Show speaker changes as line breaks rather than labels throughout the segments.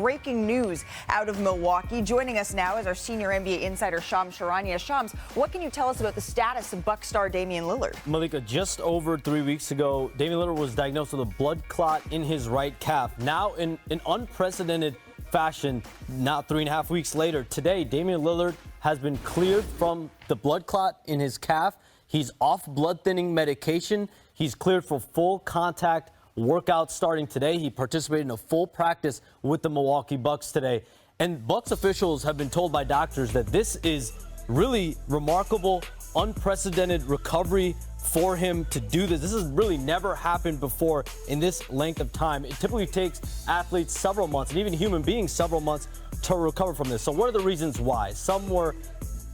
breaking news out of Milwaukee. Joining us now is our senior NBA insider, Shams Charania. Shams, what can you tell us about the status of Buck star Damian Lillard?
Malika, just over 3 weeks ago, Damian Lillard was diagnosed with a blood clot in his right calf. Now, in an unprecedented fashion, not 3.5 weeks later, today, Damian Lillard has been cleared from the blood clot in his calf. He's off blood thinning medication. He's cleared for full contact workouts starting today. He participated in a full practice with the Milwaukee Bucks today. And Bucks officials have been told by doctors that this is really remarkable, unprecedented recovery for him to do this. This has really never happened before in this length of time. It typically takes athletes several months, and even human beings several months, to recover from this. So what are the reasons why? Some were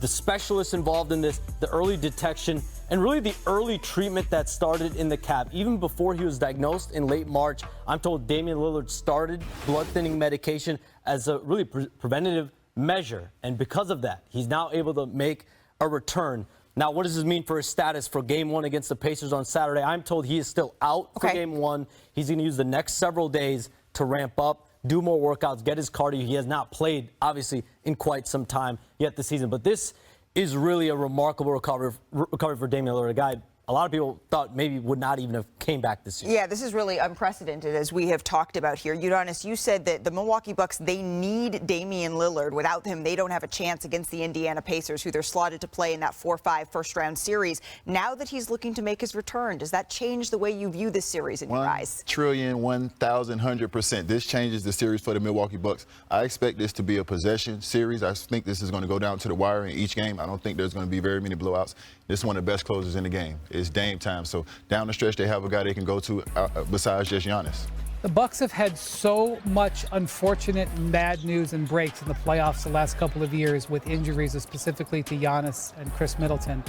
the specialists involved in this, the early detection, and really the early treatment that started in the calf. Even before he was diagnosed in late March, I'm told Damian Lillard started blood thinning medication as a really preventative measure. And because of that, he's now able to make a return. Now, what does this mean for his status for Game 1 against the Pacers on Saturday? I'm told he is still out for Game 1. He's going to use the next several days to ramp up, do more workouts, get his cardio. He has not played, obviously, in quite some time yet this season. But this is really a remarkable recovery for Damian Lillard, a guy a lot of people thought maybe would not even have came back this year.
Yeah, this is really unprecedented, as we have talked about here. Udonis, you said that the Milwaukee Bucks, they need Damian Lillard. Without him, they don't have a chance against the Indiana Pacers, who they're slotted to play in that 4-5 first-round series. Now that he's looking to make his return, does that change the way you view this series in your eyes?
1,100%. This changes the series for the Milwaukee Bucks. I expect this to be a possession series. I think this is going to go down to the wire in each game. I don't think there's going to be very many blowouts. This is one of the best closers in the game. It's Dame time. So down the stretch, they have a guy they can go to besides just Giannis.
The Bucks have had so much unfortunate and bad news and breaks in the playoffs the last couple of years with injuries, specifically to Giannis and Chris Middleton.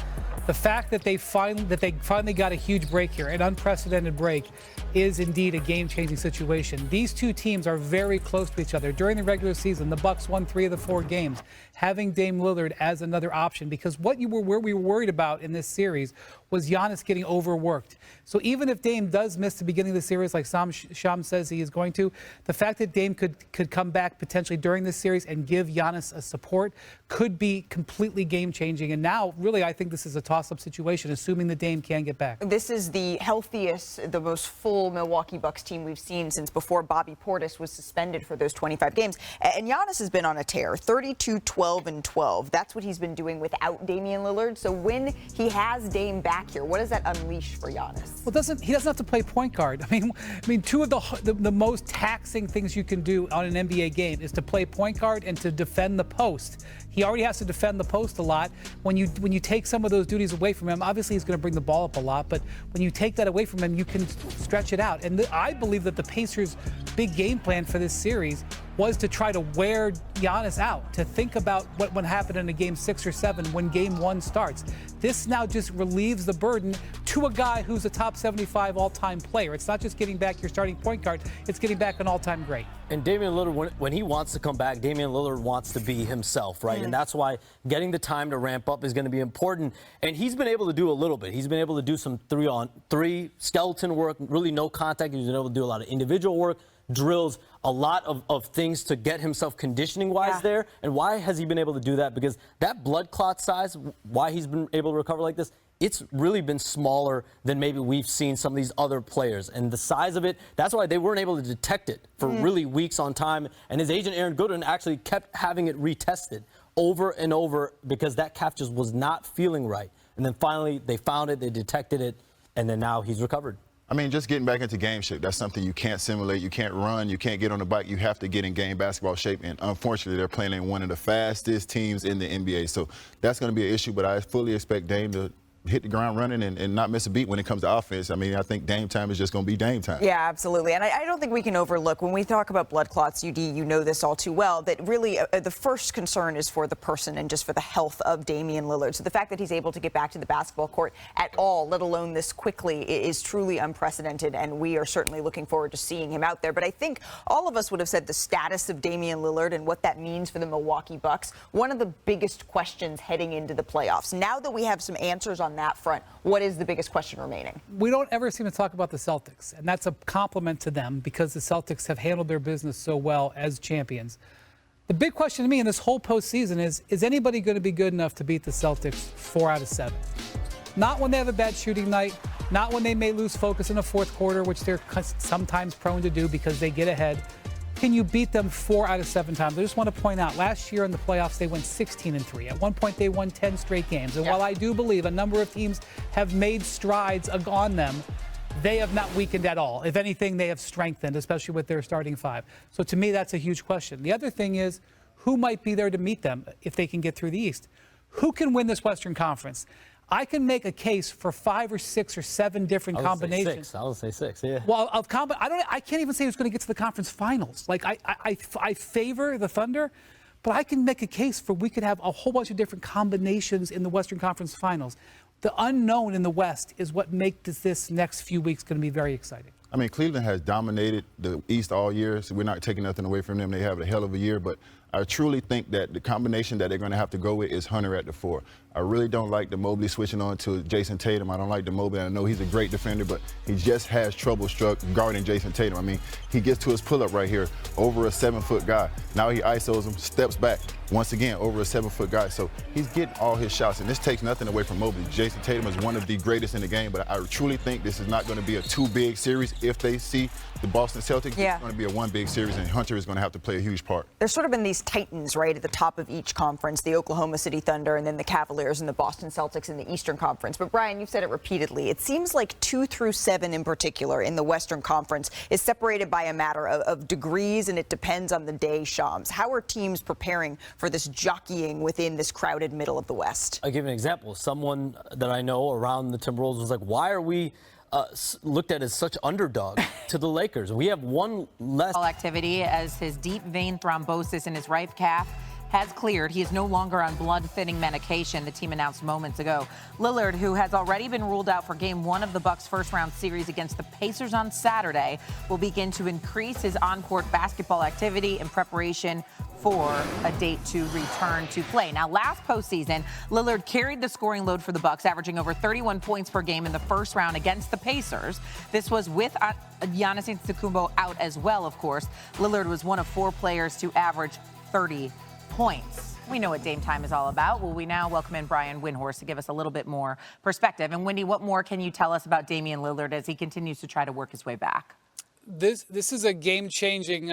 The fact that they finally got a huge break here, an unprecedented break, is indeed a game-changing situation. These two teams are very close to each other. During the regular season, the Bucks won 3 of the 4 games, having Dame Lillard as another option, because what we were worried about in this series was Giannis getting overworked. So even if Dame does miss the beginning of the series, like Shams says he is going to, the fact that Dame could come back potentially during this series and give Giannis a support could be completely game-changing. And now, really, I think this is a toss-up situation, assuming the Dame can get back.
This is the healthiest, the most full Milwaukee Bucks team we've seen since before Bobby Portis was suspended for those 25 games. And Giannis has been on a tear, 32, 12, and 12. That's what he's been doing without Damian Lillard. So when he has Dame back here, what does that unleash for Giannis?
Well, he doesn't have to play point guard. I mean, two of the most taxing things you can do on an NBA game is to play point guard and to defend the post. He already has to defend the post a lot. When you take some of those duties away from him, obviously he's going to bring the ball up a lot, but when you take that away from him, you can stretch it out. And I believe that the Pacers' big game plan for this series was to try to wear Giannis out, to think about what would happen in a game 6 or 7 when game 1 starts. This now just relieves the burden to a guy who's a top 75 all-time player. It's not just getting back your starting point guard, it's getting back an all-time great.
And Damian Lillard, when he wants to come back, Damian Lillard wants to be himself, right? And that's why getting the time to ramp up is going to be important. And he's been able to do a little bit. He's been able to do some 3-on-3 skeleton work, really no contact. He's been able to do a lot of individual work, drills, a lot of things to get himself conditioning-wise there. And why has he been able to do that? Because that blood clot size, why he's been able to recover like this, it's really been smaller than maybe we've seen some of these other players. And the size of it, that's why they weren't able to detect it for really weeks on time. And his agent, Aaron Goodwin, actually kept having it retested over and over because that calf just was not feeling right. And then finally, they found it, they detected it, and then now he's recovered.
I mean, just getting back into game shape, that's something you can't simulate. You can't run. You can't get on the bike. You have to get in game basketball shape. And unfortunately, they're playing in one of the fastest teams in the NBA. So that's going to be an issue. But I fully expect Dame to hit the ground running and not miss a beat when it comes to offense. I mean, I think Dame time is just going to be Dame time.
Yeah, absolutely. And I don't think we can overlook, when we talk about blood clots, UD, you know this all too well, that really the first concern is for the person and just for the health of Damian Lillard. So the fact that he's able to get back to the basketball court at all, let alone this quickly, is truly unprecedented. And we are certainly looking forward to seeing him out there. But I think all of us would have said the status of Damian Lillard and what that means for the Milwaukee Bucks, one of the biggest questions heading into the playoffs. Now that we have some answers on on that front. What is the biggest question remaining?
We don't ever seem to talk about the Celtics, and that's a compliment to them because the Celtics have handled their business so well as champions. The big question to me in this whole postseason is anybody going to be good enough to beat the Celtics 4 out of 7? Not when they have a bad shooting night, not when they may lose focus in the fourth quarter, which they're sometimes prone to do because they get ahead. Can you beat them 4 out of 7 times? I just want to point out, last year in the playoffs, they went 16-3. At one point, they won 10 straight games. And while I do believe a number of teams have made strides on them, they have not weakened at all. If anything, they have strengthened, especially with their starting 5. So to me, that's a huge question. The other thing is, who might be there to meet them if they can get through the East? Who can win this Western Conference? I can make a case for 5 or 6 or 7 different combinations.
I would say six, yeah.
Well, I can't even say who's going to get to the conference finals. Like, I favor the Thunder, but I can make a case for we could have a whole bunch of different combinations in the Western Conference finals. The unknown in the West is what makes this next few weeks going to be very exciting.
I mean, Cleveland has dominated the East all year, so we're not taking nothing away from them. They have a hell of a year, but I truly think that the combination that they're going to have to go with is Hunter at the 4. I really don't like the Mobley switching on to Jason Tatum. I don't like the Mobley. I know he's a great defender, but he just has trouble guarding Jason Tatum. I mean, he gets to his pull-up right here over a 7-foot guy. Now he isos him, steps back once again over a 7-foot guy. So he's getting all his shots, and this takes nothing away from Mobley. Jason Tatum is one of the greatest in the game, but I truly think this is not going to be a 2-big series. If they see the Boston Celtics, it's going to be a 1-big series, and Hunter is going to have to play a huge part.
There's sort of been these titans, right, at the top of each conference, the Oklahoma City Thunder and then the Cavaliers and the Boston Celtics in the Eastern Conference. But, Brian, you've said it repeatedly. It seems like 2 through 7 in particular in the Western Conference is separated by a matter of degrees, and it depends on the day, Shams. How are teams preparing for this jockeying within this crowded middle of the West?
I'll give you an example. Someone that I know around the Timberwolves was like, why are we looked at as such underdog to the Lakers? We have one less
activity as his deep vein thrombosis in his right calf has cleared. He is no longer on blood-thinning medication, the team announced moments ago. Lillard, who has already been ruled out for Game 1 of the Bucks' first-round series against the Pacers on Saturday, will begin to increase his on-court basketball activity in preparation for a date to return to play. Now, last postseason, Lillard carried the scoring load for the Bucks, averaging over 31 points per game in the first round against the Pacers. This was with Giannis Antetokounmpo out as well, of course. Lillard was one of 4 players to average 30 points. We know what Dame Time is all about. Well, we now welcome in Brian Windhorst to give us a little bit more perspective. And Wendy, what more can you tell us about Damian Lillard as he continues to try to work his way back?
This is a game-changing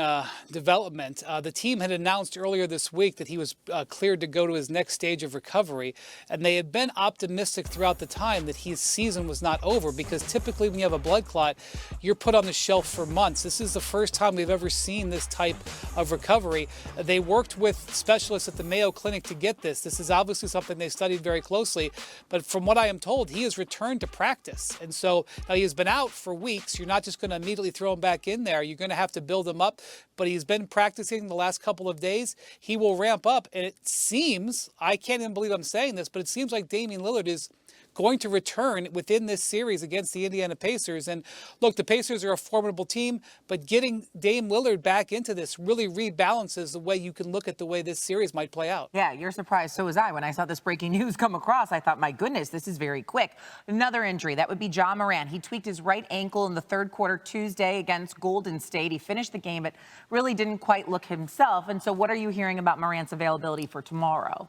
development. The team had announced earlier this week that he was cleared to go to his next stage of recovery, and they had been optimistic throughout the time that his season was not over, because typically when you have a blood clot, you're put on the shelf for months. This is the first time we've ever seen this type of recovery. They worked with specialists at the Mayo Clinic to get this. This is obviously something they studied very closely, but from what I am told, he has returned to practice. And so now he has been out for weeks. You're not just going to immediately throw him back in there. You're going to have to build him up, but he's been practicing the last couple of days. He will ramp up, and it seems, I can't even believe I'm saying this, but it seems like Damian Lillard is going to return within this series against the Indiana Pacers. And look, the Pacers are a formidable team, but getting Dame Lillard back into this really rebalances the way you can look at the way this series might play out.
Yeah, you're surprised. So was I. When I saw this breaking news come across, I thought, my goodness, this is very quick. Another injury, that would be Ja Morant. He tweaked his right ankle in the third quarter Tuesday against Golden State. He finished the game, but really didn't quite look himself. And so what are you hearing about Morant's availability for tomorrow?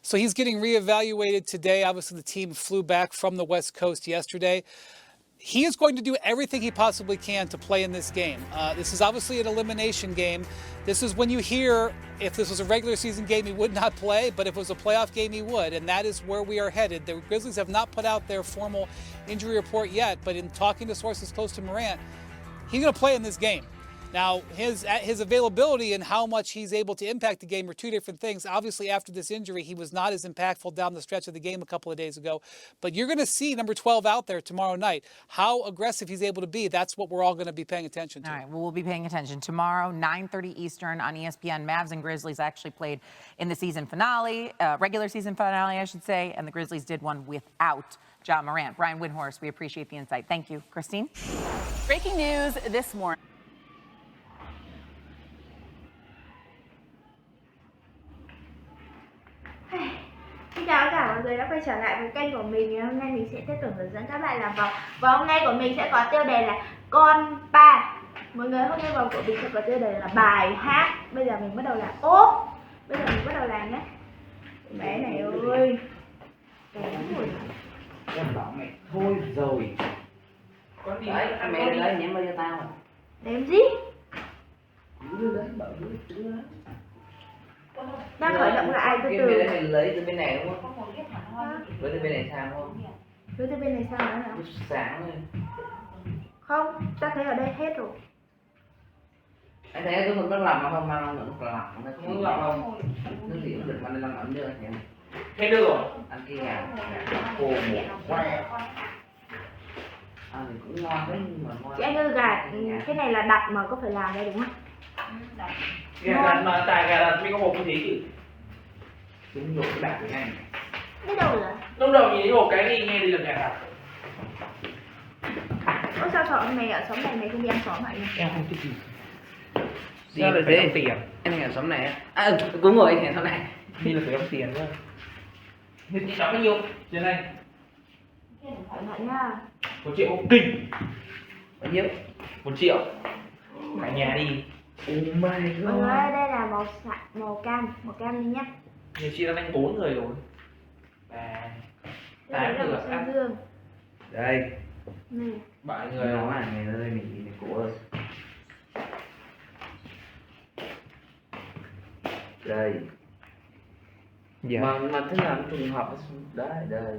So he's getting reevaluated today. Obviously, the team flew back from the West Coast yesterday. He is going to do everything he possibly can to play in this game. This is obviously an elimination game. This is when you hear if this was a regular season game, he would not play, but if it was a playoff game, he would, and that is where we are headed. The Grizzlies have not put out their formal injury report yet, but in talking to sources close to Morant, he's going to play in this game. Now, his availability and how much he's able to impact the game are two different things. Obviously, after this injury, he was not as impactful down the stretch of the game a couple of days ago. But you're going to see number 12 out there tomorrow night. How aggressive he's able to be, that's what we're all going to be paying attention to.
All right, well, we'll be paying attention. Tomorrow, 9:30 Eastern on ESPN. Mavs and Grizzlies actually played in the season finale, regular season finale, I should say, and the Grizzlies did one without Ja Morant. Brian Windhorst, we appreciate the insight. Thank you. Christine?
Breaking news this morning.
Xin chào tất cả mọi người đã quay trở lại với kênh của mình. Hôm nay mình sẽ tiếp tục hướng dẫn các bạn làm vòng. Và hôm nay của mình sẽ có tiêu đề là con ba. Mọi người, hôm nay vòng của mình sẽ có tiêu đề là bài hát. Bây giờ mình bắt đầu làm Bây giờ mình bắt đầu làm nhé. Bé này ơi, kém rồi.
Con bảo mày thôi rồi. Con đi đấy, mẹ đây đấy, nhắm vào cho tao.
Đếm gì?
Đưa đấy, bảo đưa đấy.
Đang khởi động lại từ
Cái
từ.
bên này mày lấy từ bên này đúng không? Lấy từ bên này sang đúng không?
Lấy từ bên này sang nữa nào?
Sáng rồi.
Không, ta thấy ở đây hết rồi.
Anh thấy cái phần nó làm không mang nó còn lỏng nó không lỏng không? Nó thì cũng được mà nó làm ấm được anh em.
Hết được rồi.
Ăn cái gà khô muộn quá. Ăn thì cũng ngon đấy nhưng mà ngon.
Chị anh ơi, cái này là đặt mà có phải làm đây đúng không?
Gà đặt mà tại gà đặt mới có hộp như thế chứ.
Đúng rồi, đặt cái này.
Biết đâu rồi?
Lúc đầu nhìn thấy hộp cái đi nghe đi là gà đặt.
Ôi sao xóm mày ở xóm này mày không đi ăn xóm vậy nhỉ?
Em không thích gì.
Sao lại thế?
Tiền.
Em hẹn xóm này á. À đúng rồi, anh hẹn xóm này.
Đi là phải đóng tiền nữa. Thế chị đóng bao nhiêu? Trên đây.
Cẩn thận nha.
1 triệu kinh.
Bao nhiêu?
1 triệu. Cả nhà đi.
Oh my
Mọi
god.
người ơi, đây là màu cam đi nhá.
Nhiều chị đã đánh 4 người rồi. Và
Đây là
8
màu
người
xanh dương.
Đây.
Này.
7
Người
người
nó
rồi.
là ngày ơi, mình cổ ơi. Đây.
Dạ.
Mà thế nào nó trùng hợp đấy, đây.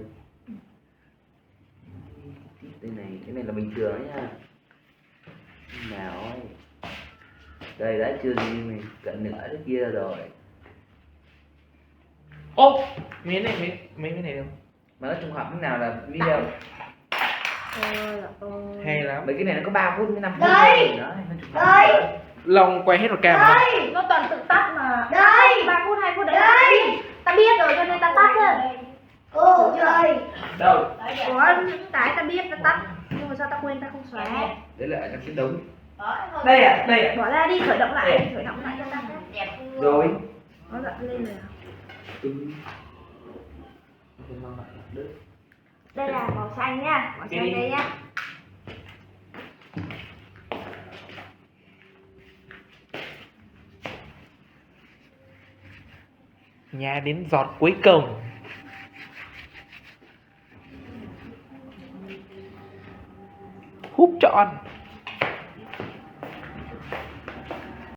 Cái này là bình thường đấy nha. Nào ơi. Đây đã chưa gì mình cận nửa cái kia rồi.
Ô, mấy cái này đâu?
Mà nó trùng hợp thế nào là video.
Ôi
Hay lắm.
Mấy cái này nó có 3 phút với 5 phút
Đây.
thôi, nó trùng hợp.
Đây.
Long quay hết một cam rồi.
Đây, nó toàn tự tắt mà. Đây. 3 phút 2 phút đấy. Đây. Ta biết rồi cho nên ta tắt thôi. Ồ trời.
Đâu?
Có những cái ta biết ta tắt. Nhưng mà sao ta quên ta không xóa.
Đấy là cái đống.
Đây à, đây à.
Bỏ ra đi, khởi động lại cho ta.
Rồi.
Nó dặn lên rồi. Đây là màu xanh nhá, màu xanh đây nhá.
Nhà đến giọt cuối cùng. Húp trọn.